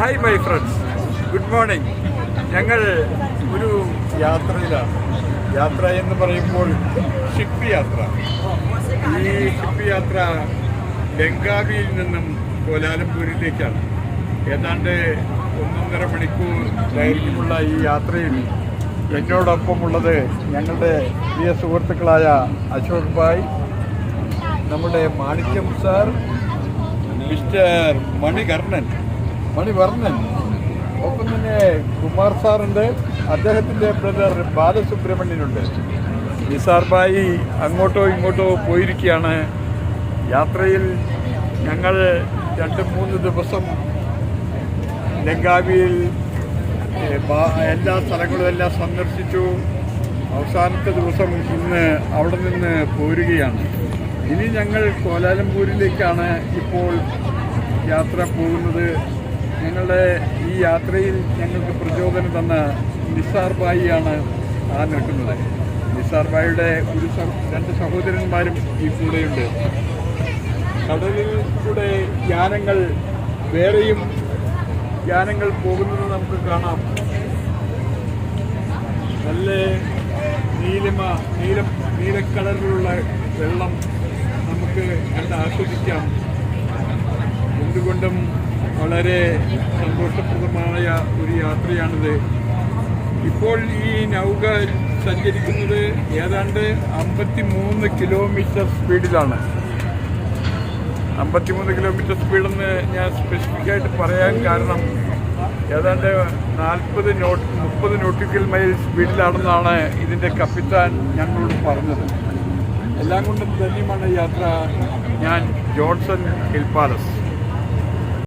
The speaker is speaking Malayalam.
Hi my friends, good morning. ഞങ്ങൾ ഒരു യാത്രയിലാണ്. യാത്ര എന്ന് പറയുമ്പോൾ ഷിപ്പ് യാത്ര. ഈ ഷിപ്പ് യാത്ര ബംഗാവിയിൽ നിന്നും കോലാലംപൂരിലേക്കാണ്. ഏതാണ്ട് 1.5 മണിക്കൂർ ദൈർഘ്യമുള്ള ഈ യാത്രയിൽ എന്നോടൊപ്പമുള്ളത് ഞങ്ങളുടെ പ്രിയ സുഹൃത്തുക്കളായ അശോക് ഭായ്, നമ്മുടെ മാണിക്യം സാർ, മിസ്റ്റർ മണിവർണ്ണൻ, ഒപ്പം തന്നെ കുമാർ സാറുണ്ട്, അദ്ദേഹത്തിൻ്റെ ബ്രദർ ബാലസുബ്രഹ്മണ്യനുണ്ട്. നിസാർ ഭായി അങ്ങോട്ടോ ഇങ്ങോട്ടോ പോയിരിക്കുകയാണ്. യാത്രയിൽ ഞങ്ങൾ 2-3 ദിവസം ലങ്കാവിയിൽ എല്ലാ സ്ഥലങ്ങളും എല്ലാം സന്ദർശിച്ചു. അവസാനത്തെ ദിവസം ഇന്ന് അവിടെ നിന്ന് പോരുകയാണ്. ഇനി ഞങ്ങൾ കോലാലംപൂരിലേക്കാണ് ഇപ്പോൾ യാത്ര പോകുന്നത്. ഞങ്ങളുടെ ഈ യാത്രയിൽ ഞങ്ങൾക്ക് പ്രചോദനം തന്ന നിസാർ ഭായിയാണ് നിൽക്കുന്നത്. നിസാർ ഭായിയുടെ 2 സഹോദരന്മാരും ഈ കൂടെയുണ്ട്. കടലിൽ കൂടെ വേറെയും യാനങ്ങൾ പോകുന്നത് നമുക്ക് കാണാം. നല്ല നീലക്കളറിലുള്ള വെള്ളം നമുക്ക് കണ്ട് ആസ്വദിക്കാം. എന്തുകൊണ്ടും വളരെ സന്തോഷപ്രദമായ ഒരു യാത്രയാണിത്. ഇപ്പോൾ ഈ നൗക സഞ്ചരിക്കുന്നത് ഏതാണ്ട് 53 കിലോമീറ്റർ സ്പീഡിലാണ്. 53 കിലോമീറ്റർ സ്പീഡെന്ന് ഞാൻ സ്പെസിഫിക്കായിട്ട് പറയാൻ കാരണം ഏതാണ്ട് 30 നോട്ടിക്കൽ മൈൽ സ്പീഡിലാണെന്നാണ് ഇതിൻ്റെ കപ്പിത്താൻ ഞങ്ങളോട് പറഞ്ഞത്. എല്ലാം കൊണ്ടും ധന്യമാണ് യാത്ര. ഞാൻ ജോൺസൺ ഹിൽ പാലസ്.